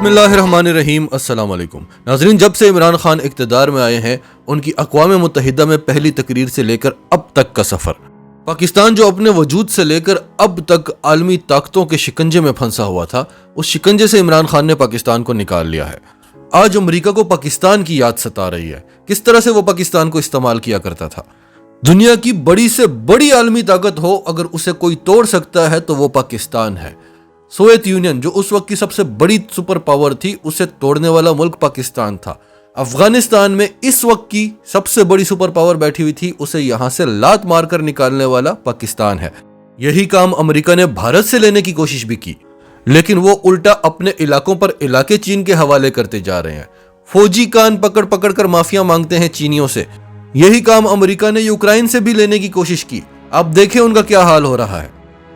बिस्मिल्लाहिर्रहमानिर्रहीम अस्सलाम वालेकुम नाज़रीन। जब से इमरान खान इक़्तिदार में आए हैं, उनकी अक़वाम मुत्तहिदा में पहली तकरीर से लेकर अब तक का सफ़र, पाकिस्तान जो अपने वजूद से लेकर अब तक आलमी ताकतों के शिकंजे में फंसा हुआ था, उस शिकंजे से इमरान खान ने पाकिस्तान को निकाल लिया है। आज अमरीका को पाकिस्तान की याद सता रही है, किस तरह से वो पाकिस्तान को इस्तेमाल किया करता था। दुनिया की बड़ी से बड़ी आलमी ताकत हो, अगर उसे कोई तोड़ सकता है तो वो पाकिस्तान है। सोवियत यूनियन जो उस वक्त की सबसे बड़ी सुपर पावर थी, उसे तोड़ने वाला मुल्क पाकिस्तान था। अफगानिस्तान में इस वक्त की सबसे बड़ी सुपर पावर बैठी हुई थी, उसे यहां से लात मारकर निकालने वाला पाकिस्तान है। यही काम अमेरिका ने भारत से लेने की कोशिश भी की, लेकिन वो उल्टा अपने इलाकों पर इलाके चीन के हवाले करते जा रहे हैं। फौजी कान पकड़ पकड़ कर माफिया मांगते हैं चीनियों से। यही काम अमेरिका ने यूक्रेन से भी लेने की कोशिश की। अब देखें उनका क्या हाल हो रहा है।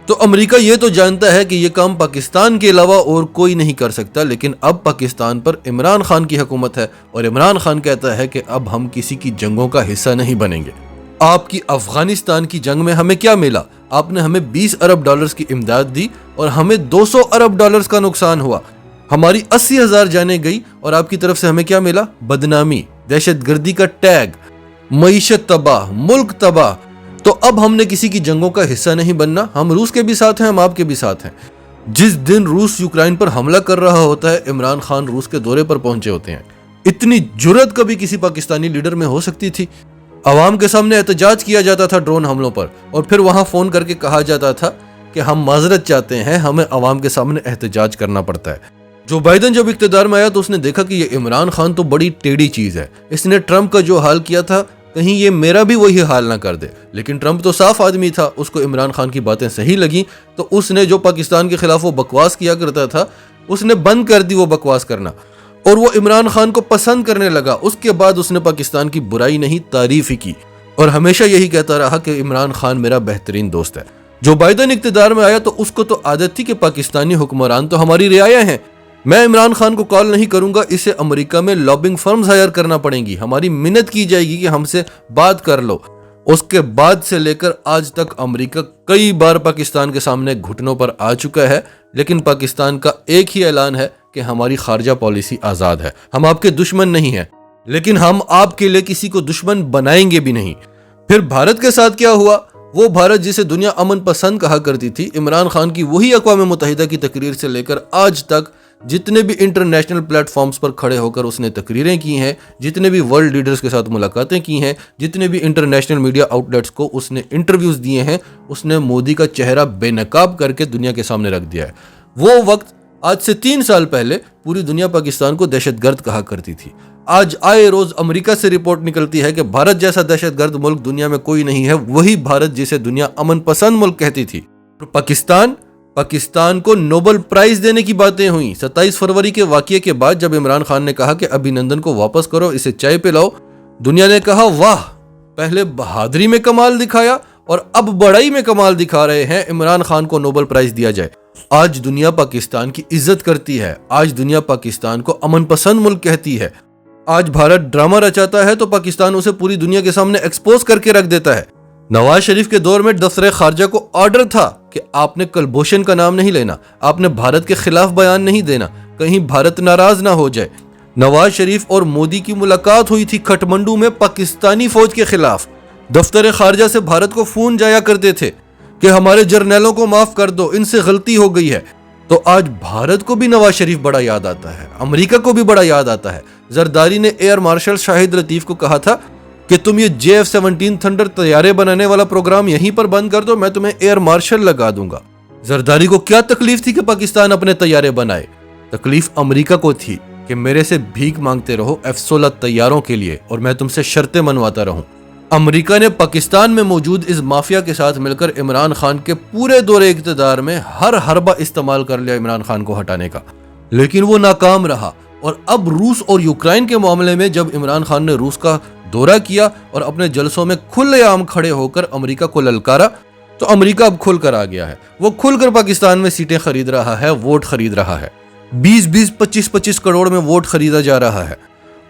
तो अमेरिका ये तो जानता है कि ये काम पाकिस्तान के अलावा और कोई नहीं कर सकता, लेकिन अब पाकिस्तान पर इमरान खान की हुकूमत है और इमरान खान कहता है कि अब हम किसी की जंगों का हिस्सा नहीं बनेंगे। आपकी अफगानिस्तान की जंग में हमें क्या मिला? आपने हमें 20 अरब डॉलर्स की इमदाद दी और हमें 200 अरब डॉलर्स का नुकसान हुआ। हमारी 80,000 जानें गई और आपकी तरफ से हमें क्या मिला? बदनामी, दहशतगर्दी का टैग, मईशत तबाह, मुल्क तबाह। तो अब हमने किसी की जंगों का हिस्सा नहीं बनना। हम रूस के भी साथ हैं, हम आपके भी साथ हैं। जिस दिन रूस यूक्रेन पर हमला कर रहा होता है, इमरान खान रूस के दौरे पर पहुंचे होते हैं। इतनी जुर्रत कभी किसी पाकिस्तानी लीडर में हो सकती थी? अवाम के सामने एहतजाज किया जाता था ड्रोन हमलों पर, और फिर वहां फोन करके कहा जाता था कि हम माजरत चाहते हैं, हमें अवाम के सामने एहतजाज करना पड़ता है। जो बाइडन जब इख्तियार में आया तो उसने देखा कि ये इमरान खान तो बड़ी टेढ़ी चीज है। इसने ट्रंप का जो हाल किया था, कहीं ये मेरा भी वही हाल ना कर दे। लेकिन ट्रंप तो साफ आदमी था, उसको इमरान खान की बातें सही लगी, तो उसने जो पाकिस्तान के खिलाफ वो बकवास किया करता था, उसने बंद कर दी वो बकवास करना, और वो इमरान खान को पसंद करने लगा। उसके बाद उसने पाकिस्तान की बुराई नहीं, तारीफ ही की, और हमेशा यही कहता रहा कि इमरान खान मेरा बेहतरीन दोस्त है। जो बाइडन इख्तियार में आया तो उसको तो आदत थी कि पाकिस्तानी हुक्मरान तो हमारी रियाया हैं, मैं इमरान खान को कॉल नहीं करूंगा, इसे अमेरिका में लॉबिंग फर्म्स हायर करना पड़ेंगी, हमारी मिन्नत की जाएगी कि हमसे बात कर लो। उसके बाद से लेकर आज तक अमेरिका कई बार पाकिस्तान के सामने घुटनों पर आ चुका है, लेकिन पाकिस्तान का एक ही ऐलान है कि हमारी खारजा पॉलिसी आज़ाद है, हम आपके दुश्मन नहीं हैं, लेकिन हम आपके लिए किसी को दुश्मन बनाएंगे भी नहीं। फिर भारत के साथ क्या हुआ? वो भारत जिसे दुनिया अमन पसंद कहा करती थी, इमरान खान की वही अक़वाम मुत्तहिदा की तकरीर से लेकर आज तक जितने भी इंटरनेशनल प्लेटफॉर्म्स पर खड़े होकर उसने तकरीरें की हैं, जितने भी वर्ल्ड लीडर्स के साथ मुलाकातें की हैं, जितने भी इंटरनेशनल मीडिया आउटलेट्स को उसने इंटरव्यूज़ दिए हैं, उसने मोदी का चेहरा बेनकाब करके दुनिया के सामने रख दिया है। वो वक्त आज से 3 साल पहले पूरी दुनिया पाकिस्तान को दहशतगर्द कहा करती थी। आज आए रोज अमेरिका से रिपोर्ट निकलती है कि भारत जैसा दहशतगर्द मुल्क दुनिया में कोई नहीं है, वही भारत जिसे दुनिया अमन पसंद मुल्क कहती थी। पाकिस्तान को नोबेल प्राइज देने की बातें हुई। 27 फरवरी के वाकये के बाद जब इमरान खान ने कहा कि अभिनंदन को वापस करो, इसे चाय पिलाओ, दुनिया ने कहा वाह, पहले बहादुरी में कमाल दिखाया और अब बड़ाई में कमाल दिखा रहे हैं, इमरान खान को नोबेल प्राइज दिया जाए। आज दुनिया पाकिस्तान की इज्जत करती है, आज दुनिया पाकिस्तान को अमन पसंद मुल्क कहती है। आज भारत ड्रामा रचाता है तो पाकिस्तान उसे पूरी दुनिया के सामने एक्सपोज करके रख देता है। नवाज शरीफ के दौर में दफ्तर खारजा को ऑर्डर था कि आपने कुलभूषण का नाम नहीं लेना, आपने भारत के खिलाफ बयान नहीं देना, कहीं भारत नाराज ना हो जाए। नवाज शरीफ और मोदी की मुलाकात हुई थी काठमांडू में पाकिस्तानी फौज के खिलाफ। दफ्तर खारजा से भारत को फोन जाया करते थे कि हमारे जर्नैलों को माफ कर दो, इनसे गलती हो गई है। तो आज भारत को भी नवाज शरीफ बड़ा याद आता है, अमेरिका को भी बड़ा याद आता है। जरदारी ने एयर मार्शल शाहिद लतीफ को कहा था कि तुम ये JF-17 थंडर तैयारे बनाने वाला प्रोग्राम यहीं पर बंद कर दो, मैं तुम्हें एयर मार्शल लगा दूंगा। जरदारी को क्या तकलीफ थी कि पाकिस्तान अपने तैयारे बनाए? तकलीफ अमेरिका को थी कि मेरे से भीख मांगते रहो F-16 तैयारों के लिए और मैं तुमसे शर्तें मनवाता रहूं। अमेरिका ने पाकिस्तान में मौजूद इस माफिया के साथ मिलकर इमरान खान के पूरे दौरे इक़्तिदार में हर हरबा इस्तेमाल कर लिया इमरान खान को हटाने का, लेकिन वो नाकाम रहा। और अब रूस और यूक्रेन के मामले में जब इमरान खान ने रूस का दौरा किया और अपने जलसों में खुलेआम खड़े होकर अमेरिका को ललकारा, तो अमेरिका अब खुलकर आ गया है। वो खुलकर पाकिस्तान में सीटें खरीद रहा है, वोट खरीद रहा है। 20-20, 25-25 करोड़ में वोट खरीदा जा रहा है,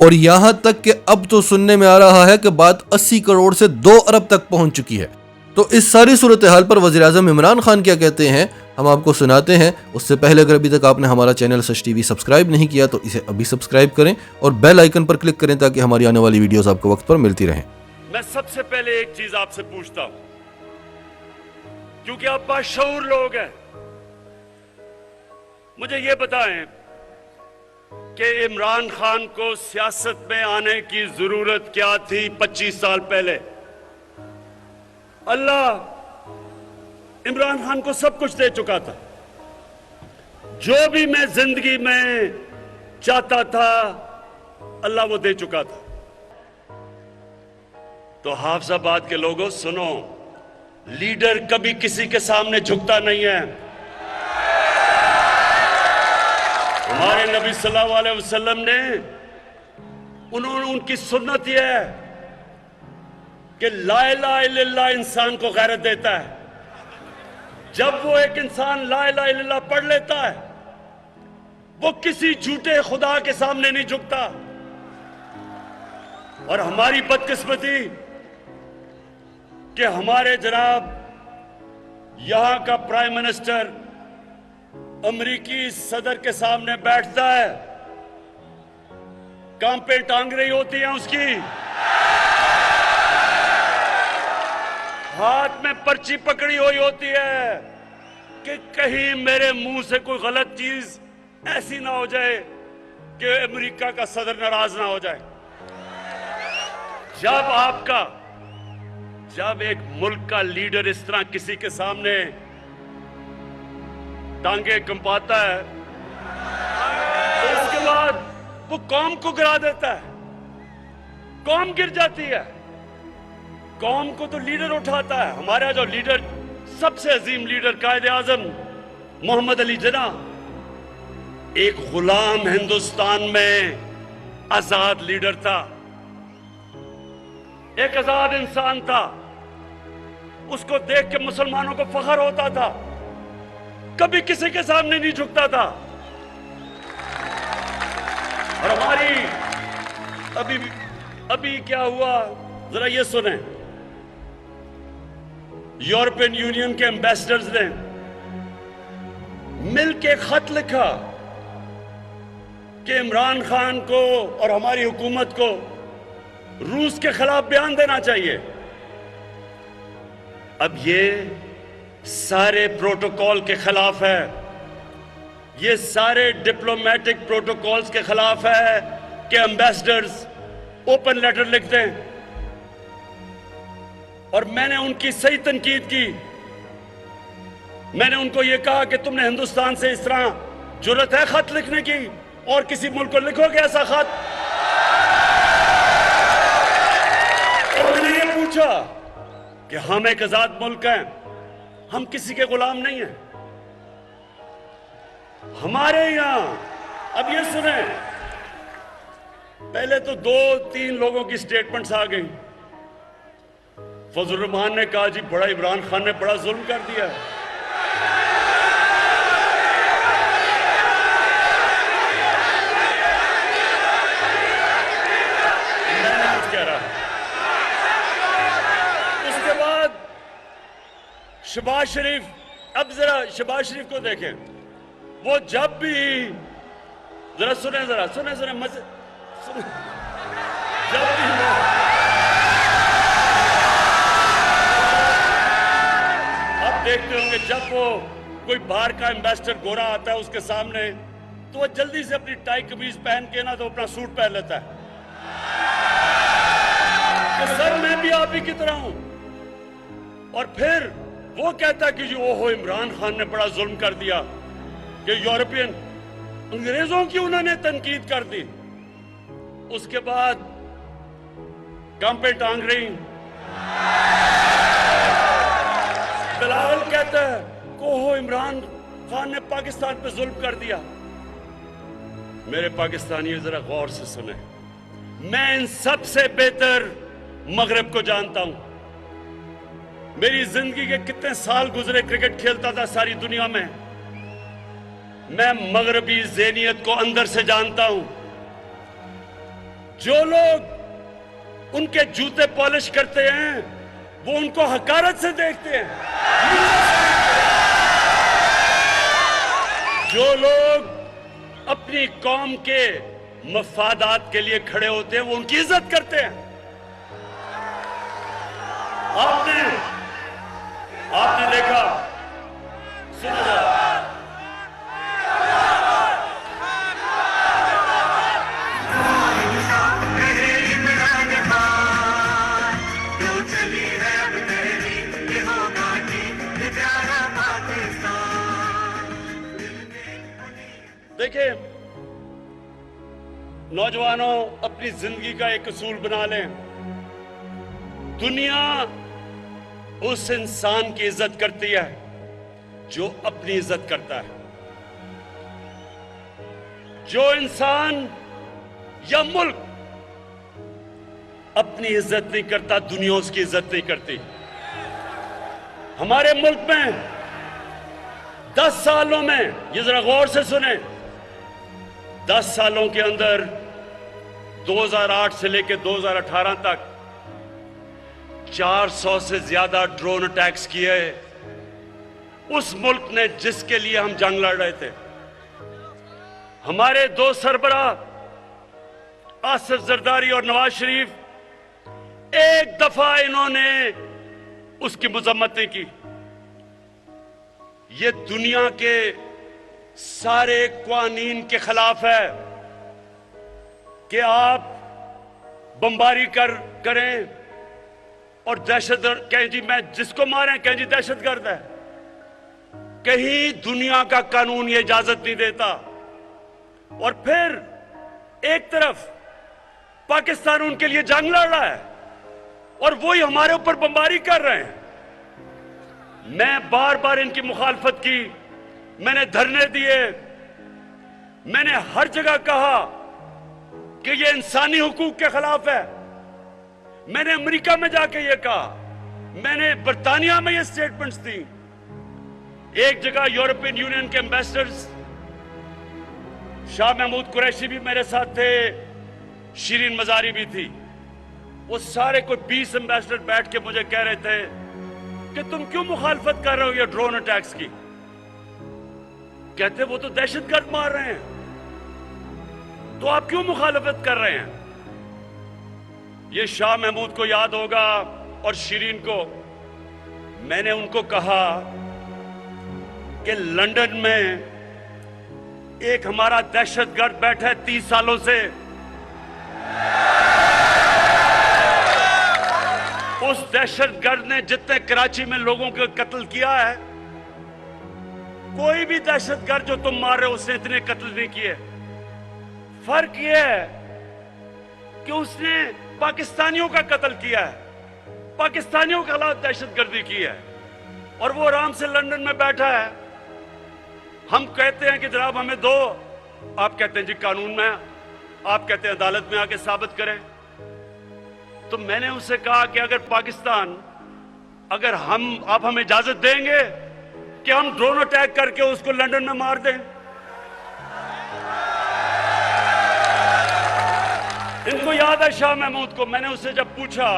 और यहां तक कि अब तो सुनने में आ रहा है कि बात 80 करोड़ से 2 अरब तक पहुंच चुकी है। तो इस सारी सूरत हाल पर वज़ीर आज़म इमरान खान क्या कहते हैं? हम आपको सुनाते हैं। उससे पहले अगर अभी तक आपने हमारा चैनल सच टीवी सब्सक्राइब नहीं किया तो इसे अभी सब्सक्राइब करें और बेल आइकन पर क्लिक करें ताकि हमारी आने वाली वीडियोस आपको वक्त पर मिलती रहें। मैं सबसे पहले एक चीज आपसे पूछता हूं, क्योंकि आप बाशऊर लोग हैं, मुझे ये बताएं कि इमरान खान को सियासत में आने की जरूरत क्या थी 25 साल पहले? अल्लाह इमरान खान को सब कुछ दे चुका था, जो भी मैं जिंदगी में चाहता था अल्लाह वो दे चुका था। तो हाफिजाबाद के लोगों सुनो, लीडर कभी किसी के सामने झुकता नहीं है। हमारे नबी सल्लल्लाहु अलैहि वसल्लम ने उनकी सुन्नत यह है कि ला इलाहा इल्लल्लाह इंसान को गैरत देता है। जब वो एक इंसान ला इलाहा इल्लल्लाह पढ़ लेता है वो किसी झूठे खुदा के सामने नहीं झुकता। और हमारी बदकिस्मती कि हमारे जनाब यहां का प्राइम मिनिस्टर अमेरिकी सदर के सामने बैठता है, काम पे टांग रही होती है उसकी, हाथ में पर्ची पकड़ी हुई होती है कि कहीं मेरे मुंह से कोई गलत चीज ऐसी ना हो जाए कि अमेरिका का सदर नाराज ना हो जाए। जब एक मुल्क का लीडर इस तरह किसी के सामने टांगे कंपाता है तो उसके बाद वो कौम को गिरा देता है, कौम गिर जाती है। कौम को तो लीडर उठाता है। हमारा जो लीडर, सबसे अजीम लीडर कायदे आजम मोहम्मद अली जिन्ना, एक गुलाम हिंदुस्तान में आजाद लीडर था, एक आजाद इंसान था। उसको देख के मुसलमानों को फख्र होता था, कभी किसी के सामने नहीं झुकता था। और हमारी अभी क्या हुआ जरा ये सुने। यूरोपियन यूनियन के एम्बेसडर्स ने मिलके खत लिखा कि इमरान खान को और हमारी हुकूमत को रूस के खिलाफ बयान देना चाहिए। अब ये सारे प्रोटोकॉल के खिलाफ है, ये सारे डिप्लोमेटिक प्रोटोकॉल्स के खिलाफ है कि एम्बेसडर्स ओपन लेटर लिख दें। और मैंने उनकी सही तनकीद की। मैंने उनको यह कहा कि तुमने हिंदुस्तान से इस तरह जुर्रत है खत लिखने की, और किसी मुल्क को लिखोगे ऐसा खत? और मैंने ये पूछा कि हम एक आजाद मुल्क हैं, हम किसी के गुलाम नहीं हैं। हमारे यहां अब ये सुने, पहले तो 2-3 लोगों की स्टेटमेंट्स आ गई। फजल रहमान ने कहा जी बड़ा इमरान खान ने बड़ा जुल्म कर दिया। मैंने कुछ कह रहा। उसके बाद शहबाज शरीफ, अब जरा शहबाज शरीफ को देखें, वो जब भी जरा सुने मजे सुने, जब भी आप देखते होंगे जब वो कोई बाहर का एम्बेसडर गोरा आता है उसके सामने, तो वो जल्दी से अपनी टाई कमीज पहन के ना तो अपना सूट पहन लेता है कि सर मैं भी आप ही की तरह हूं। और फिर वो कहता है कि जी ओहो इमरान खान ने बड़ा जुल्म कर दिया कि यूरोपियन अंग्रेजों की उन्होंने तनकीद कर दी। उसके बाद काम पे टांग रही। बिलावल कहता है ओहो इमरान खान ने पाकिस्तान पे जुल्म कर दिया। मेरे पाकिस्तानियों जरा गौर से सुने, मैं इन सबसे बेहतर मगरब को जानता हूं। मेरी जिंदगी के कितने साल गुजरे, क्रिकेट खेलता था सारी दुनिया में। मैं मगरबी ज़हनियत को अंदर से जानता हूं। जो लोग उनके जूते पॉलिश करते हैं वो उनको हकारत से देखते हैं। अपनी कौम के मफादात के लिए खड़े होते हैं, वो उनकी इज्जत करते हैं। आपने देखा, सुनो जरा, देखिए नौजवानों, अपनी जिंदगी का एक असूल बना लें। दुनिया उस इंसान की इज्जत करती है जो अपनी इज्जत करता है। जो इंसान या मुल्क अपनी इज्जत नहीं करता, दुनिया उसकी इज्जत नहीं करती। हमारे मुल्क में 10 सालों में, ये जरा गौर से सुने, 10 सालों के अंदर 2008 से लेकर 2018 तक 400 से ज्यादा ड्रोन अटैक्स किए उस मुल्क ने जिसके लिए हम जंग लड़ रहे थे। हमारे 2 सरबराह आसिफ जरदारी और नवाज शरीफ, एक दफा इन्होंने उसकी मजम्मत नहीं की। ये दुनिया के सारे कानून के खिलाफ है कि आप बमबारी करें और दहशतगर्द कहें जी, मैं जिसको मारें कहें जी दहशतगर्द है। कहीं दुनिया का कानून ये इजाजत नहीं देता। और फिर एक तरफ पाकिस्तान उनके लिए जंग लड़ रहा है और वही हमारे ऊपर बमबारी कर रहे हैं। मैं बार बार इनकी मुखालफत की, मैंने धरने दिए, मैंने हर जगह कहा कि यह इंसानी हुकूक के खिलाफ है। मैंने अमेरिका में जाके यह कहा, मैंने बर्तानिया में यह स्टेटमेंट्स दी। एक जगह यूरोपियन यूनियन के एम्बेसडर्स शाह महमूद कुरैशी भी मेरे साथ थे, शिरीन मजारी भी थी। वो सारे कोई 20 एम्बेसडर बैठ के मुझे कह रहे थे कि तुम क्यों मुखालफत कर रहे हो ये ड्रोन अटैक्स की। कहते वो तो दहशतगर्द मार रहे हैं, तो आप क्यों मुखालफत कर रहे हैं। ये शाह महमूद को याद होगा और शिरीन को। मैंने उनको कहा कि लंदन में एक हमारा दहशतगर्द बैठा है 30 सालों से। उस दहशतगर्द ने जितने कराची में लोगों को कत्ल किया है, कोई भी दहशतगर्द जो तुम मार रहे हो उसने इतने कत्ल नहीं किए। फर्क यह है कि उसने पाकिस्तानियों का कत्ल किया है, पाकिस्तानियों के खिलाफ दहशतगर्दी की है, और वो आराम से लंदन में बैठा है। हम कहते हैं कि जनाब हमें दो, आप कहते हैं जी कानून में, आप कहते हैं अदालत में आके साबित करें। तो मैंने उससे कहा कि अगर पाकिस्तान, अगर आप हमें इजाजत देंगे कि हम ड्रोन अटैक करके उसको लंदन में मार दें। इनको याद है शाह महमूद को। मैंने उससे जब पूछा,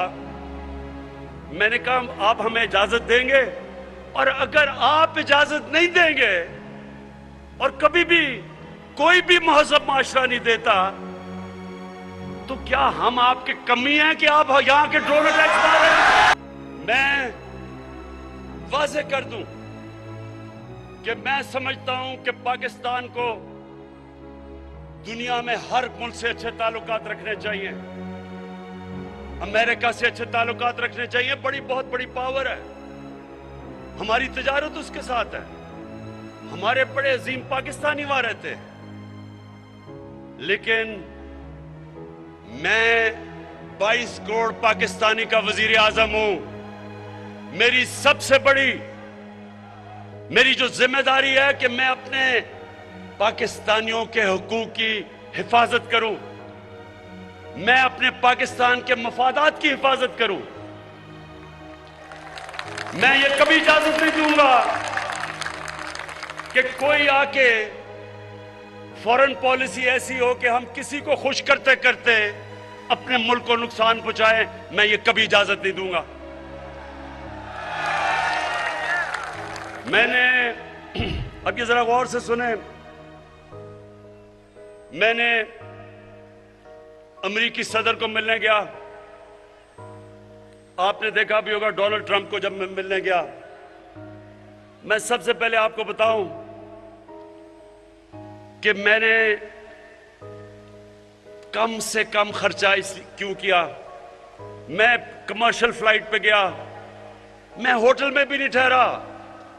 मैंने कहा आप हमें इजाजत देंगे, और अगर आप इजाजत नहीं देंगे और कभी भी कोई भी महजब माशरा नहीं देता, तो क्या हम आपके कमी हैं कि आप यहां के ड्रोन अटैक मार रहे हैं। मैं वाज़ेह कर दूं कि मैं समझता हूं कि पाकिस्तान को दुनिया में हर मुल्क से अच्छे ताल्लुकात रखने चाहिए, अमेरिका से अच्छे ताल्लुकात रखने चाहिए। बहुत बड़ी पावर है, हमारी तिजारत उसके साथ है, हमारे बड़े अजीम पाकिस्तानी वहां रहते हैं। लेकिन मैं 22 करोड़ पाकिस्तानी का वजीर आजम हूं। मेरी जो जिम्मेदारी है कि मैं अपने पाकिस्तानियों के हुकूक की हिफाजत करूं, मैं अपने पाकिस्तान के मफादात की हिफाजत करूं। मैं ये कभी इजाजत नहीं दूंगा कि कोई आके फॉरेन पॉलिसी ऐसी हो कि हम किसी को खुश करते करते अपने मुल्क को नुकसान पहुंचाएं। मैं ये कभी इजाजत नहीं दूंगा। मैंने अब ये जरा गौर से सुने, मैंने अमेरिकी सदर को मिलने गया। आपने देखा भी होगा डोनाल्ड ट्रंप को जब मैं मिलने गया। मैं सबसे पहले आपको बताऊं कि मैंने कम से कम खर्चा क्यों किया। मैं कमर्शियल फ्लाइट पे गया, मैं होटल में भी नहीं ठहरा,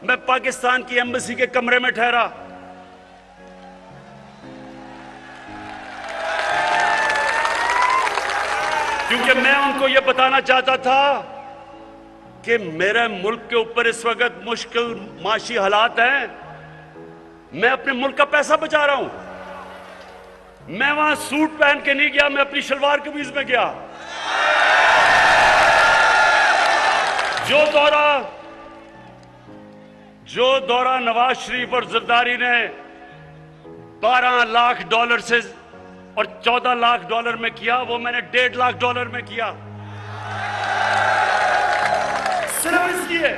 मैं पाकिस्तान की एम्बेसी के कमरे में ठहरा। क्योंकि मैं उनको यह बताना चाहता था कि मेरे मुल्क के ऊपर इस वक्त मुश्किल माशी हालात हैं। मैं अपने मुल्क का पैसा बचा रहा हूं। मैं वहां सूट पहन के नहीं गया, मैं अपनी शलवार कमीज में गया। जो दौरा नवाज शरीफ और जरदारी ने $12 लाख से और $14 लाख में किया, वो मैंने $1.5 लाख में किया। सिर्फ इसलिए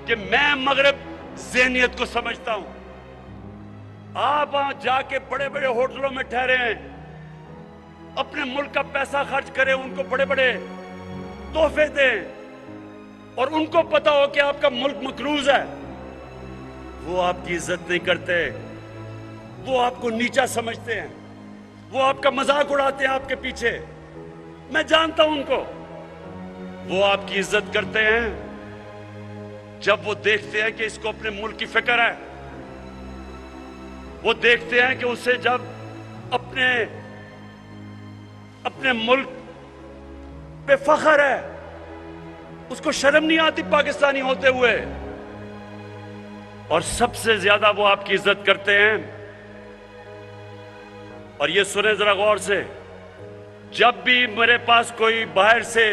कि मैं मगरब ज़हनियत को समझता हूं। आप वहां जाके बड़े बड़े होटलों में ठहरे हैं, अपने मुल्क का पैसा खर्च करें, उनको बड़े बड़े तोहफे दें और उनको पता हो कि आपका मुल्क मकरूज है, वो आपकी इज्जत नहीं करते, वो आपको नीचा समझते हैं, वो आपका मजाक उड़ाते हैं आपके पीछे। मैं जानता हूं उनको। वो आपकी इज्जत करते हैं जब वो देखते हैं कि इसको अपने मुल्क की फिक्र है। वो देखते हैं कि उसे जब अपने मुल्क पे फख्र है, उसको शर्म नहीं आती पाकिस्तानी होते हुए। और सबसे ज्यादा वो आपकी इज्जत करते हैं। और ये सुने जरा गौर से, जब भी मेरे पास कोई बाहर से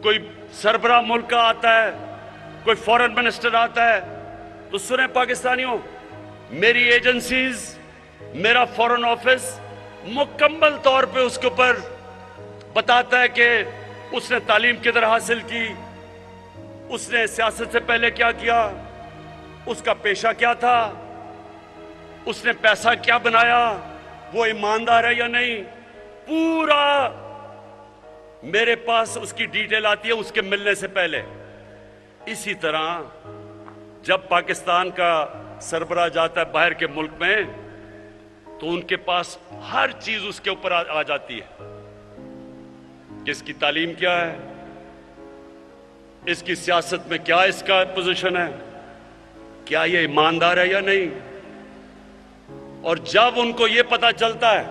कोई सरबराह मुल्क का आता है, कोई फॉरेन मिनिस्टर आता है, तो सुने पाकिस्तानियों, मेरी एजेंसीज, मेरा फॉरेन ऑफिस मुकम्मल तौर पे उसके ऊपर बताता है कि उसने तालीम किधर हासिल की, उसने सियासत से पहले क्या किया, उसका पेशा क्या था, उसने पैसा क्या बनाया, वो ईमानदार है या नहीं, पूरा मेरे पास उसकी डिटेल आती है उसके मिलने से पहले। इसी तरह जब पाकिस्तान का सरबराह जाता है बाहर के मुल्क में, तो उनके पास हर चीज उसके ऊपर आ जाती है कि इसकी तालीम क्या है, इसकी सियासत में क्या इसका पोजीशन है, क्या ये ईमानदार है या नहीं। और जब उनको ये पता चलता है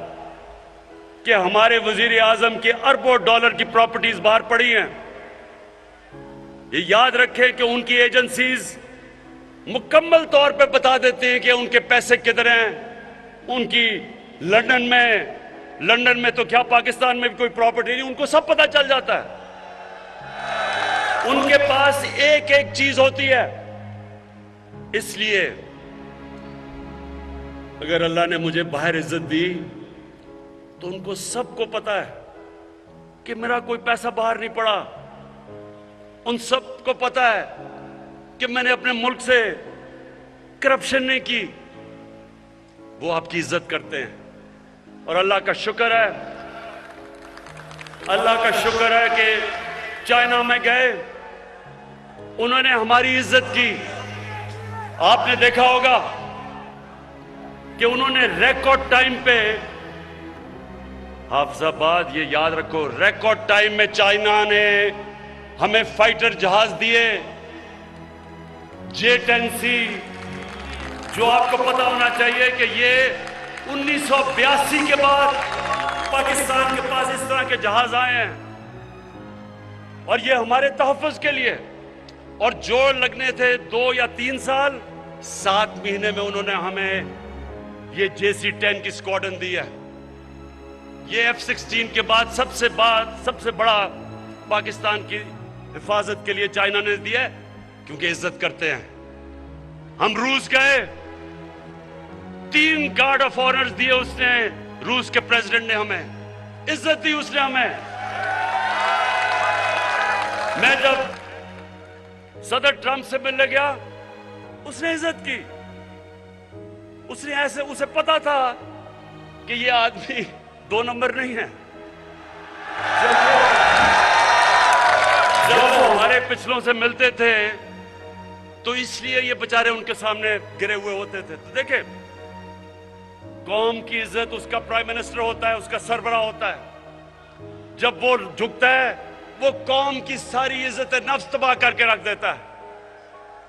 कि हमारे वजीर आजम के अरबों डॉलर की प्रॉपर्टीज बाहर पड़ी हैं, ये याद रखें कि उनकी एजेंसीज मुकम्मल तौर पे बता देती हैं कि उनके पैसे किधर हैं। उनकी लंदन में तो क्या पाकिस्तान में भी कोई प्रॉपर्टी नहीं, उनको सब पता चल जाता है। उनके पास एक एक चीज होती है। इसलिए अगर अल्लाह ने मुझे बाहर इज्जत दी तो उनको सबको पता है कि मेरा कोई पैसा बाहर नहीं पड़ा। उन सबको पता है कि मैंने अपने मुल्क से करप्शन नहीं की। वो आपकी इज्जत करते हैं। और अल्लाह का शुक्र है, अल्लाह का शुक्र है कि चाइना में गए, उन्होंने हमारी इज्जत की। आपने देखा होगा कि उन्होंने रिकॉर्ड टाइम पे, हाफिजाबाद ये याद रखो, रिकॉर्ड टाइम में चाइना ने हमें फाइटर जहाज दिए, J-10C, जो आपको पता होना चाहिए कि ये 1982 के बाद पाकिस्तान के पास इस तरह के जहाज आए हैं और ये हमारे तहफ़्फ़ुज़ के लिए। और जो लगने थे 2 या 3 साल, 7 महीने में उन्होंने हमें ये JC-10 की स्क्वाड्रन दी है। ये F-16 के बाद सबसे बड़ा पाकिस्तान की हिफाजत के लिए चाइना ने दिया है, क्योंकि इज्जत करते हैं। हम रूस गए, 3 गार्ड ऑफ ऑनर्स दिए उसने, रूस के प्रेसिडेंट ने हमें इज्जत दी, उसने हमें। मैं जब सदर ट्रंप से मिलने गया, उसने इज्जत की। उसने ऐसे, उसे पता था कि ये आदमी 2 नंबर नहीं है। जब वो हमारे पिछलों से मिलते थे तो इसलिए ये बेचारे उनके सामने गिरे हुए होते थे। तो देखे, कौम की इज्जत उसका प्राइम मिनिस्टर होता है, उसका सरबराह होता है। जब वो झुकता है वो कौम की सारी इज्जत नफ्स तबाह करके रख देता है।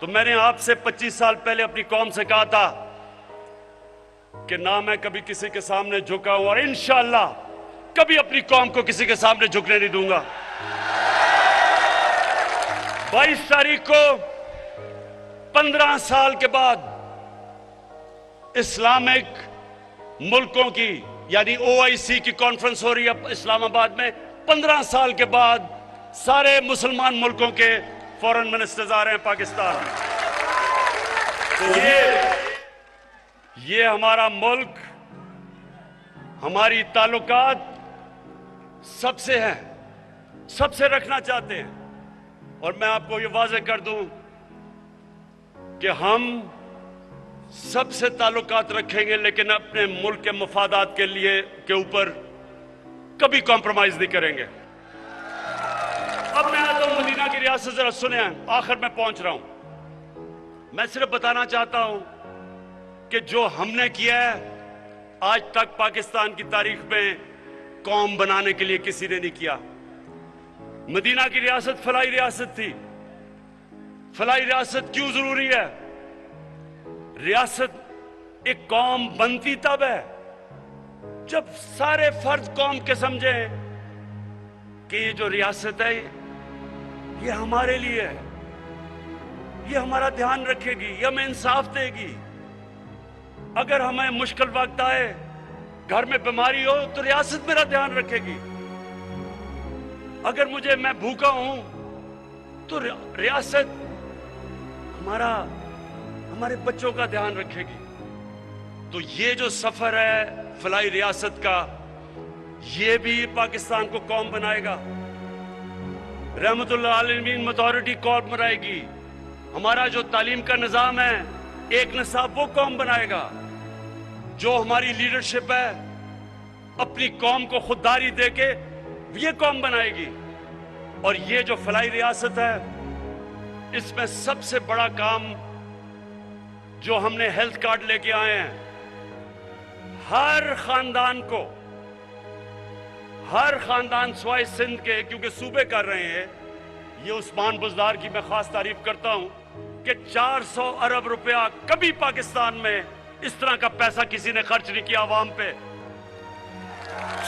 तो मैंने आपसे 25 साल पहले अपनी कौम से कहा था कि ना मैं कभी किसी के सामने झुका हूं और इंशाअल्लाह कभी अपनी कौम को किसी के सामने झुकने नहीं दूंगा। 22 तारीख को 15 साल के बाद इस्लामिक मुल्कों की यानी OIC की कॉन्फ्रेंस हो रही है इस्लामाबाद में। 15 साल के बाद सारे मुसलमान मुल्कों के फॉरेन मिनिस्टर्स आ रहे हैं पाकिस्तान। तो ये हमारा मुल्क, हमारी ताल्लुकात सबसे हैं, सबसे रखना चाहते हैं। और मैं आपको ये वाज़ेह कर दूं कि हम सबसे ताल्लुकात रखेंगे, लेकिन अपने मुल्क के मफादात के लिए के ऊपर कभी कॉम्प्रोमाइज नहीं करेंगे। अब मैं आता हूं मदीना की रियासत, जरा सुने, आखिर में पहुंच रहा हूं। मैं सिर्फ बताना चाहता हूं कि जो हमने किया है आज तक पाकिस्तान की तारीख में कौम बनाने के लिए किसी ने नहीं किया। मदीना की रियासत फलाई रियासत थी। फलाई रियासत क्यों जरूरी है? रियासत एक कौम बनती तब है जब सारे फर्ज कौम के समझे कि ये जो रियासत है ये हमारे लिए है, ये हमारा ध्यान रखेगी, ये हमें इंसाफ देगी। अगर हमें मुश्किल वक्त आए, घर में बीमारी हो, तो रियासत मेरा ध्यान रखेगी। अगर मैं भूखा हूं तो रियासत हमारे बच्चों का ध्यान रखेगी। तो ये जो सफर है फलाई रियासत का, ये भी पाकिस्तान को कौम बनाएगा। रहमतुल्लाह आलमीन अथॉरिटी कौम बनाएगी। हमारा जो तालीम का निज़ाम है, एक निसाब, वो कौम बनाएगा। जो हमारी लीडरशिप है, अपनी कौम को खुददारी देके ये कौम बनाएगी। और ये जो फलाई रियासत है, इसमें सबसे बड़ा काम जो हमने हेल्थ कार्ड लेके आए हैं, हर खानदान स्वाय सिंध के, क्योंकि सूबे कर रहे हैं, ये उस्मान बुज़दार की मैं खास तारीफ करता हूं कि 400 अरब रुपया कभी पाकिस्तान में इस तरह का पैसा किसी ने खर्च नहीं किया आवाम पे।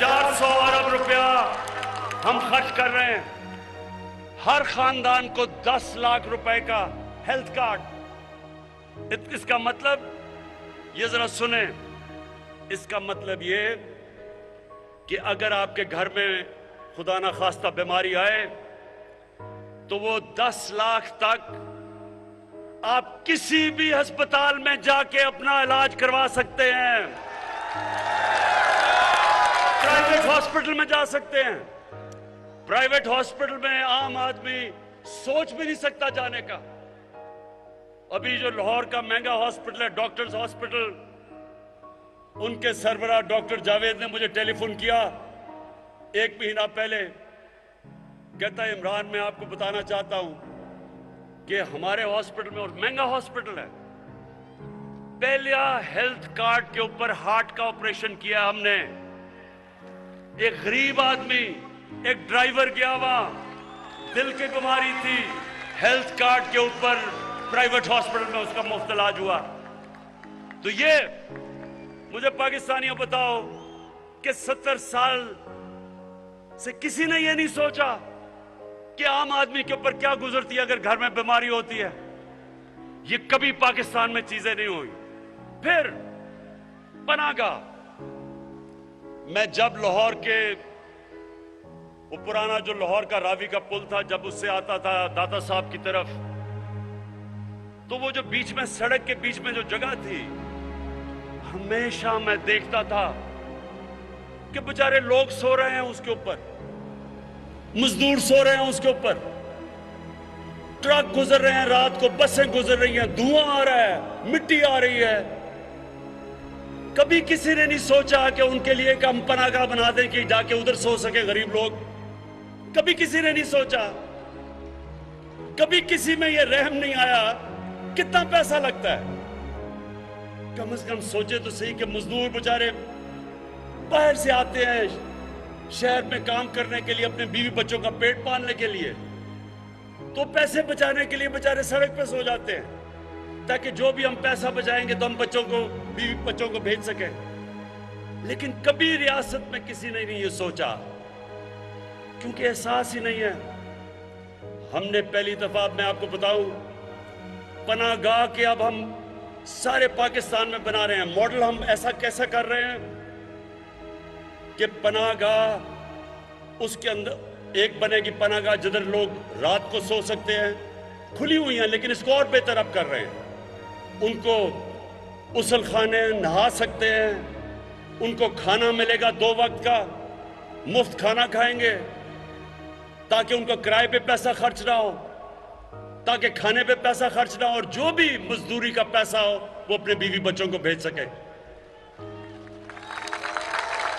400 अरब रुपया हम खर्च कर रहे हैं। हर खानदान को 10 लाख रुपए का हेल्थ कार्ड। इसका मतलब, ये जरा सुने, इसका मतलब ये कि अगर आपके घर में खुदा ना खास्ता बीमारी आए तो वो 10 लाख तक आप किसी भी अस्पताल में जाके अपना इलाज करवा सकते हैं। प्राइवेट हॉस्पिटल में जा सकते हैं। प्राइवेट हॉस्पिटल में आम आदमी सोच भी नहीं सकता जाने का। अभी जो लाहौर का महंगा हॉस्पिटल है, डॉक्टर्स हॉस्पिटल, उनके सरबराह डॉक्टर जावेद ने मुझे टेलीफोन किया 1 महीना पहले। कहता है, इमरान, मैं आपको बताना चाहता हूं कि हमारे हॉस्पिटल में, और महंगा हॉस्पिटल है, पहला हेल्थ कार्ड के ऊपर हार्ट का ऑपरेशन किया हमने। एक गरीब आदमी, एक ड्राइवर गया वहां, दिल की बीमारी थी, हेल्थ कार्ड के ऊपर प्राइवेट हॉस्पिटल में उसका मुफ्त इलाज हुआ। तो ये मुझे पाकिस्तानियों बताओ कि 70 साल से किसी ने ये नहीं सोचा कि आम आदमी के ऊपर क्या गुजरती है अगर घर में बीमारी होती है। ये कभी पाकिस्तान में चीजें नहीं हुई। फिर पनागा, मैं जब लाहौर के, वो पुराना जो लाहौर का रावी का पुल था, जब उससे आता था दाता साहब की तरफ, तो वो जो बीच में, सड़क के बीच में जो जगह थी, हमेशा मैं देखता था कि बेचारे लोग सो रहे हैं उसके ऊपर, मजदूर सो रहे हैं उसके ऊपर, ट्रक गुजर रहे हैं रात को, बसें गुजर रही हैं, धुआं आ रहा है, मिट्टी आ रही है। कभी किसी ने नहीं सोचा कि उनके लिए एक हम पनाहगाह बना दें कि जाके उधर सो सके गरीब लोग। कभी किसी ने नहीं सोचा, कभी किसी में यह रहम नहीं आया कितना पैसा लगता है। कम से कम सोचे तो सही कि मजदूर बेचारे बाहर से आते हैं शहर में काम करने के लिए, अपने बीवी बच्चों का पेट पालने के लिए, तो पैसे बचाने के लिए बेचारे सड़क पे सो जाते हैं ताकि जो भी हम पैसा बचाएंगे तो हम बच्चों को, बीवी बच्चों को भेज सकें। लेकिन कभी रियासत में किसी ने नहीं ये सोचा, क्योंकि एहसास ही नहीं है। हमने पहली दफा, मैं आपको बताऊं, पनाहगाह के अब हम सारे पाकिस्तान में बना रहे हैं मॉडल। हम ऐसा कैसा कर रहे हैं कि पनाहगाह उसके अंदर एक बनेगी पनाहगाह जिधर लोग रात को सो सकते हैं, खुली हुई हैं, लेकिन इसको और बेहतर अब कर रहे हैं। उनको उसल खाने, नहा सकते हैं, उनको खाना मिलेगा 2 वक्त का, मुफ्त खाना खाएंगे ताकि उनको किराए पे पैसा खर्च ना हो, ताकि खाने पे पैसा खर्च ना हो, और जो भी मजदूरी का पैसा हो वो अपने बीवी बच्चों को भेज सके।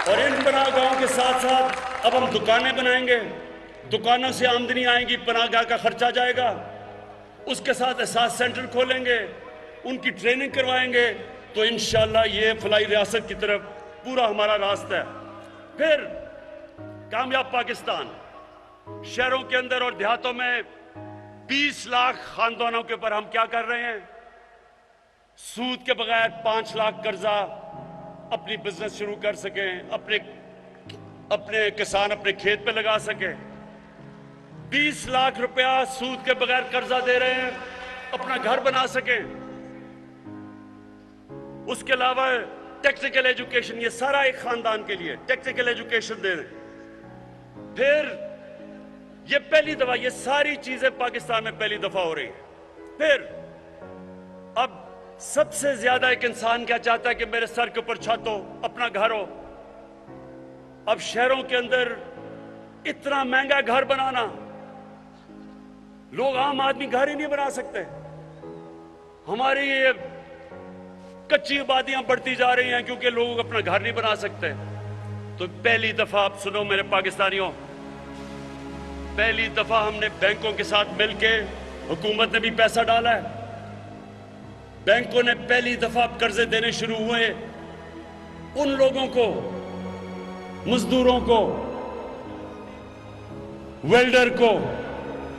और इन पनाहगाहों के साथ साथ अब हम दुकानें बनाएंगे, दुकानों से आमदनी आएगी, पनाहगाह का खर्चा जाएगा। उसके साथ एहसास सेंटर खोलेंगे, उनकी ट्रेनिंग करवाएंगे, तो इंशाअल्लाह ये फलाई रियासत की तरफ पूरा हमारा रास्ता है। फिर कामयाब पाकिस्तान, शहरों के अंदर और देहातों में 20 लाख खानदानों के ऊपर हम क्या कर रहे हैं, सूद के बगैर 5 लाख कर्जा अपनी बिजनेस शुरू कर सकें, अपने किसान अपने खेत पे लगा सके। 20 लाख रुपया सूद के बगैर कर्जा दे रहे हैं, अपना घर बना सकें। उसके अलावा टेक्निकल एजुकेशन, ये सारा एक खानदान के लिए टेक्निकल एजुकेशन दे रहे हैं। फिर ये पहली दफा, ये सारी चीजें पाकिस्तान में पहली दफा हो रही है। फिर अब सबसे ज्यादा एक इंसान क्या चाहता है कि मेरे सर के ऊपर छत हो, अपना घर हो। अब शहरों के अंदर इतना महंगा घर बनाना, लोग, आम आदमी घर ही नहीं बना सकते। हमारी ये कच्ची आबादियां बढ़ती जा रही हैं क्योंकि लोग अपना घर नहीं बना सकते। तो पहली दफा, आप सुनो मेरे पाकिस्तानियों, पहली दफा हमने बैंकों के साथ मिलके, हुकूमत ने भी पैसा डाला है, बैंकों ने पहली दफा कर्जे देने शुरू हुए उन लोगों को, मजदूरों को, वेल्डर को,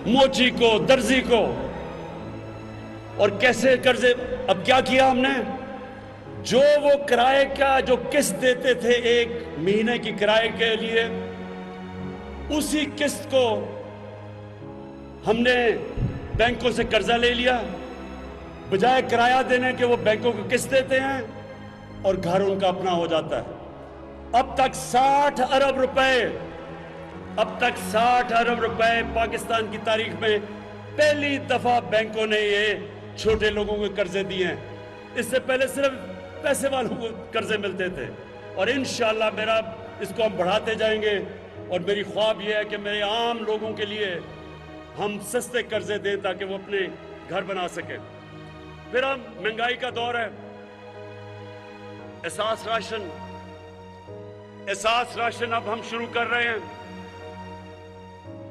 मोची को, दर्जी को। और कैसे कर्जे, अब क्या किया हमने, जो वो किराए का जो किस्त देते थे 1 महीने की किराए के लिए, उसी किस्त को हमने बैंकों से कर्जा ले लिया। बजाय किराया देने के वो बैंकों को किस्त देते हैं और घर उनका अपना हो जाता है। अब तक 60 अरब रुपए, अब तक 60 अरब रुपए पाकिस्तान की तारीख में पहली दफा बैंकों ने ये छोटे लोगों को कर्जे दिए हैं। इससे पहले सिर्फ पैसे वालों को कर्जे मिलते थे, और इंशाअल्लाह मेरा इसको हम बढ़ाते जाएंगे। और मेरी ख्वाब यह है कि मेरे आम लोगों के लिए हम सस्ते कर्जे दें ताकि वो अपने घर बना सके। फिर हम, महंगाई का दौर है, एहसास राशन अब हम शुरू कर रहे हैं।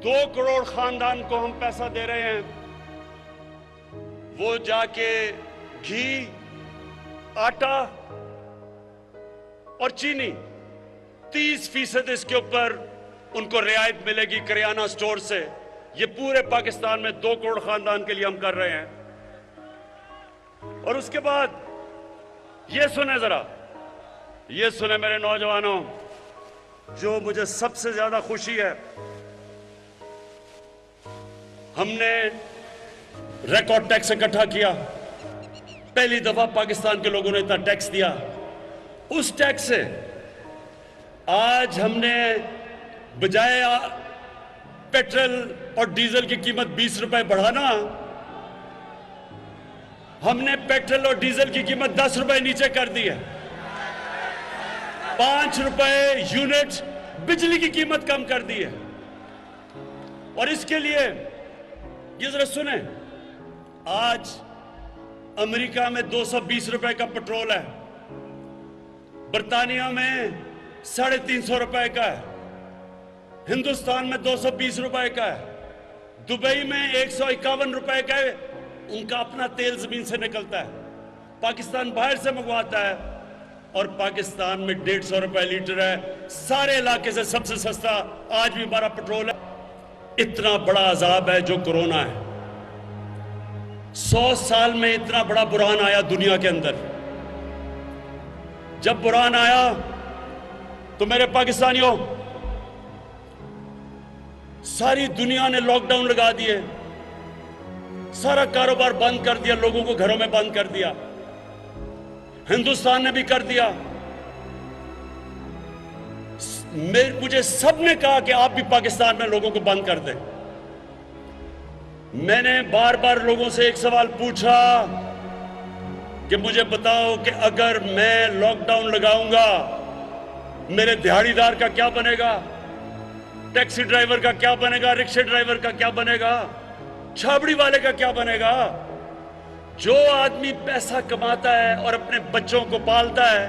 2 करोड़ खानदान को हम पैसा दे रहे हैं, वो जाके घी, आटा और चीनी 30% इसके ऊपर उनको रियायत मिलेगी करियाना स्टोर से। ये पूरे पाकिस्तान में 2 करोड़ खानदान के लिए हम कर रहे हैं। और उसके बाद ये सुने जरा, ये सुने मेरे नौजवानों, जो मुझे सबसे ज्यादा खुशी है, हमने रिकॉर्ड टैक्स इकट्ठा किया। पहली दफा पाकिस्तान के लोगों ने इतना टैक्स दिया। उस टैक्स से आज हमने बजाय पेट्रोल और डीजल की कीमत 20 रुपए बढ़ाना, हमने पेट्रोल और डीजल की कीमत 10 रुपए नीचे कर दी है। 5 रुपए यूनिट बिजली की कीमत कम कर दी है। और इसके लिए ये जरा सुने, आज अमेरिका में 220 रुपए का पेट्रोल है, बर्तानिया में 350 रुपए का है, हिंदुस्तान में 220 रुपए का है, दुबई में 151 रुपए का है। उनका अपना तेल जमीन से निकलता है, पाकिस्तान बाहर से मंगवाता है और पाकिस्तान में 150 रुपए लीटर है। सारे इलाके से सबसे सस्ता आज भी हमारा पेट्रोल है। इतना बड़ा अजाब है जो कोरोना है। 100 साल में इतना बड़ा बुरहान आया दुनिया के अंदर। जब बुरहान आया तो मेरे पाकिस्तानियों, सारी दुनिया ने लॉकडाउन लगा दिए, सारा कारोबार बंद कर दिया, लोगों को घरों में बंद कर दिया। हिंदुस्तान ने भी कर दिया। मुझे सबने कहा कि आप भी पाकिस्तान में लोगों को बंद कर दें। मैंने बार बार लोगों से एक सवाल पूछा कि मुझे बताओ कि अगर मैं लॉकडाउन लगाऊंगा मेरे दिहाड़ीदार का क्या बनेगा, टैक्सी ड्राइवर का क्या बनेगा, रिक्शा ड्राइवर का क्या बनेगा, छाबड़ी वाले का क्या बनेगा। जो आदमी पैसा कमाता है और अपने बच्चों को पालता है,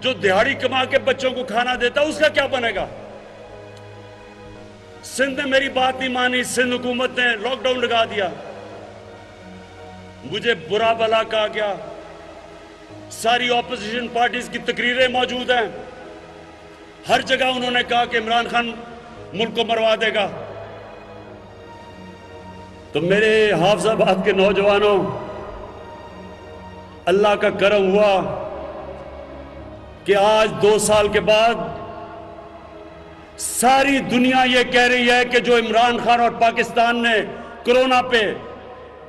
जो दिहाड़ी कमा के बच्चों को खाना देता है, उसका क्या बनेगा। सिंध ने मेरी बात नहीं मानी, सिंध हुकूमत ने लॉकडाउन लगा दिया। मुझे बुरा भला कहा गया। सारी ऑपोजिशन पार्टीज की तकरीरें मौजूद हैं। हर जगह उन्होंने कहा कि इमरान खान मुल्क को मरवा देगा। तो मेरे हाफिजाबाद के नौजवानों, अल्लाह का करम हुआ कि आज 2 साल के बाद सारी दुनिया ये कह रही है कि जो इमरान खान और पाकिस्तान ने कोरोना पे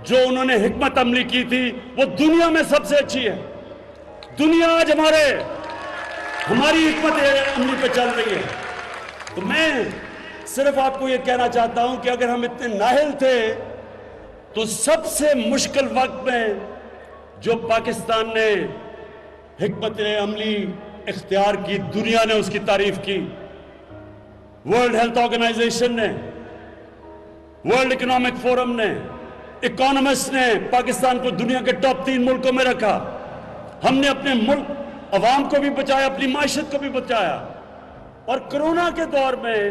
जो उन्होंने हिकमत अमली की थी वो दुनिया में सबसे अच्छी है। दुनिया आज हमारी हिकमत अमली पे चल रही है। तो मैं सिर्फ आपको ये कहना चाहता हूं कि अगर हम इतने नाहिल थे तो सबसे मुश्किल वक्त में जो पाकिस्तान ने हिकमत अमली इख्तियार की, दुनिया ने उसकी तारीफ की। वर्ल्ड हेल्थ ऑर्गेनाइजेशन ने, वर्ल्ड इकोनॉमिक फोरम ने, इकोनॉमिस्ट ने पाकिस्तान को दुनिया के टॉप 3 मुल्कों में रखा। हमने अपने मुल्क अवाम को भी बचाया, अपनी माशियत को भी बचाया। और कोरोना के दौर में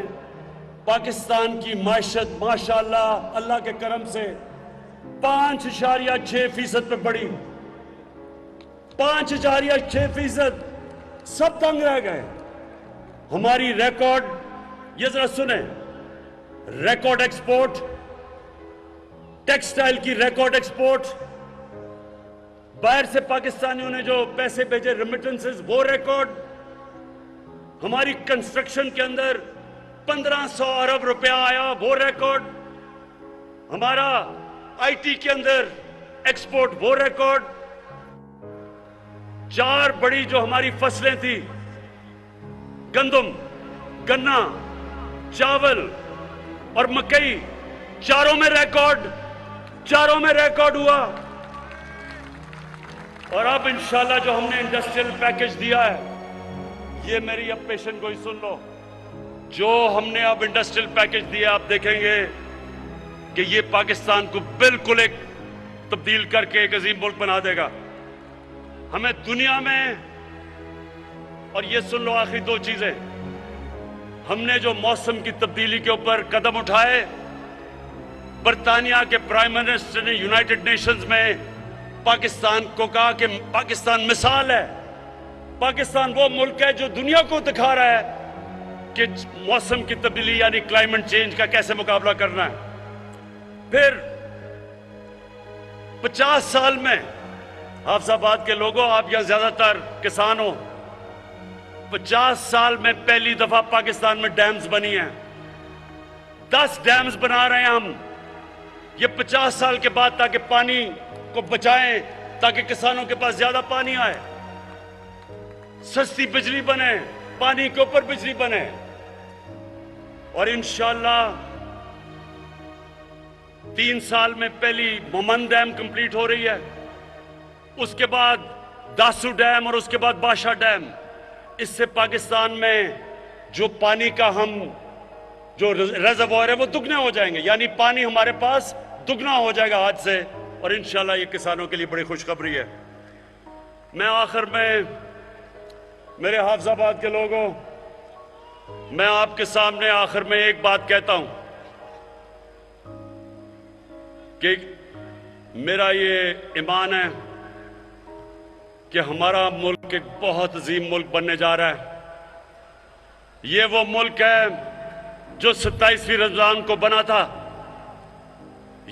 पाकिस्तान की माशियत माशाअल्लाह अल्लाह के करम से 5.6% पे बढ़ी। 5.6%। सब तंग रह गए। हमारी रिकॉर्ड, ये जरा सुने, रिकॉर्ड एक्सपोर्ट, टेक्सटाइल की रिकॉर्ड एक्सपोर्ट, बाहर से पाकिस्तानियों ने जो पैसे भेजे रेमिटेंसेस, वो रिकॉर्ड। हमारी कंस्ट्रक्शन के अंदर 1500 अरब रुपया आया, वो रिकॉर्ड। हमारा आईटी के अंदर एक्सपोर्ट, वो रिकॉर्ड। 4 बड़ी जो हमारी फसलें थी, गंदम, गन्ना, चावल और मकई, चारों में रिकॉर्ड हुआ। और अब इंशाल्लाह जो हमने इंडस्ट्रियल पैकेज दिया है, ये मेरी अब पेशेंट को ही सुन लो, जो हमने अब इंडस्ट्रियल पैकेज दिया, आप देखेंगे कि ये पाकिस्तान को बिल्कुल एक तब्दील करके एक अजीम मुल्क बना देगा। हमें दुनिया में, और ये सुन लो आखिरी 2 चीजें, हमने जो मौसम की तब्दीली के ऊपर कदम उठाए, बर्तानिया के प्राइम मिनिस्टर ने यूनाइटेड नेशंस में पाकिस्तान को कहा कि पाकिस्तान मिसाल है। पाकिस्तान वो मुल्क है जो दुनिया को दिखा रहा है कि मौसम की तब्दीली यानी क्लाइमेट चेंज का कैसे मुकाबला करना है। फिर 50 साल में, हाफिजाबाद के लोगों, आप यहां ज्यादातर किसान हो, 50 साल में पहली दफा पाकिस्तान में डैम्स बनी हैं। 10 डैम्स बना रहे हैं हम, ये 50 साल के बाद, ताकि पानी को बचाएं, ताकि किसानों के पास ज्यादा पानी आए, सस्ती बिजली बने, पानी के ऊपर बिजली बने। और इंशाल्लाह 3 साल में पहली मोमन डैम कंप्लीट हो रही है, उसके बाद दासू डैम और उसके बाद बादशाह डैम। इससे पाकिस्तान में जो पानी का हम जो रिजर्वोयर है वो दुगने हो जाएंगे, यानी पानी हमारे पास दुगना हो जाएगा आज से। और इंशाल्लाह ये किसानों के लिए बड़ी खुशखबरी है। मैं आखिर में मेरे हाफिजाबाद के लोगों, मैं आपके सामने आखिर में एक बात कहता हूं कि मेरा ये ईमान है कि हमारा मुल्क एक बहुत अजीम मुल्क बनने जा रहा है। ये वो मुल्क है जो 27वीं रमजान को बना था।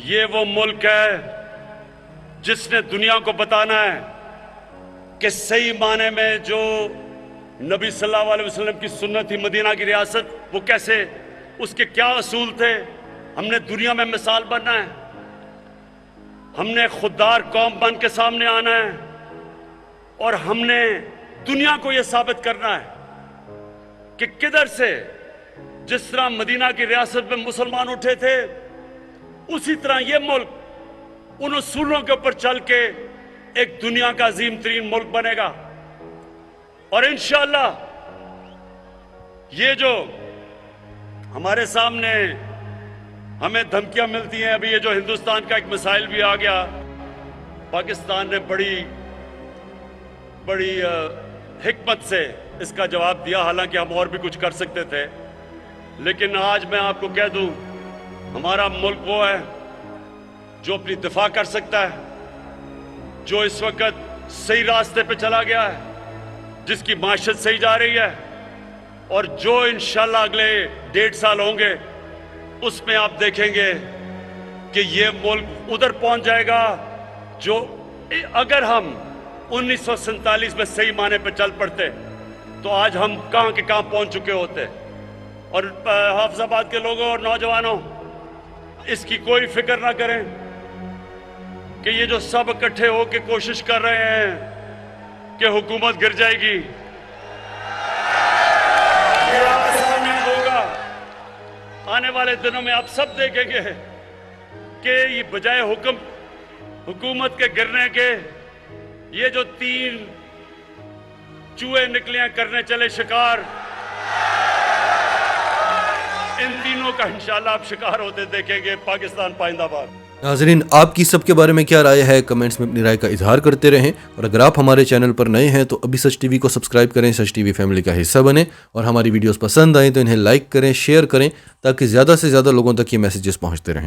ये वो मुल्क है जिसने दुनिया को बताना है कि सही माने में जो नबी सल्लल्लाहु अलैहि वसल्लम की सुन्नत थी, मदीना की रियासत, वो कैसे, उसके क्या असूल थे। हमने दुनिया में मिसाल बनना है, हमने खुददार कौम बन के सामने आना है और हमने दुनिया को यह साबित करना है कि किधर से जिस तरह मदीना की रियासत में मुसलमान उठे थे, उसी तरह यह मुल्क उन उसूलों के ऊपर चल के एक दुनिया का अजीम तरीन मुल्क बनेगा। और इंशाअल्लाह ये जो हमारे सामने हमें धमकियां मिलती हैं, अभी ये जो हिंदुस्तान का एक मिसाइल भी आ गया, पाकिस्तान ने बड़ी हिकमत से इसका जवाब दिया। हालांकि हम और भी कुछ कर सकते थे, लेकिन आज मैं आपको कह दूं, हमारा मुल्क वो है जो अपनी दिफा कर सकता है, जो इस वक्त सही रास्ते पे चला गया है, जिसकी माशत सही जा रही है, और जो इंशाल्लाह अगले 1.5 साल होंगे उसमें आप देखेंगे कि ये मुल्क उधर पहुंच जाएगा जो, अगर हम 1947 में सही माने पे चल पड़ते तो आज हम कहां के कहां पहुंच चुके होते। और हाफिजाबाद के लोगों और नौजवानों, इसकी कोई फिक्र ना करें कि ये जो सब इकट्ठे होकर कोशिश कर रहे हैं कि हुकूमत गिर जाएगी, ये आपके सामने होगा। आने वाले दिनों में आप सब देखेंगे कि ये बजाय हुकूमत के गिरने के, ये जो 3 चूहे निकलियां करने चले शिकार, इन तीनों का इंशाल्लाह आप शिकार होते देखेंगे। पाकिस्तान पाइंदाबाद। नाजरीन, आपकी सबके बारे में क्या राय है, कमेंट्स में अपनी राय का इजहार करते रहें। और अगर आप हमारे चैनल पर नए हैं तो अभी सच टीवी को सब्सक्राइब करें, सच टीवी फैमिली का हिस्सा बने, और हमारी वीडियोस पसंद आए तो इन्हें लाइक करें, शेयर करें, ताकि ज़्यादा से ज़्यादा लोगों तक ये मैसेजेस पहुंचते रहें।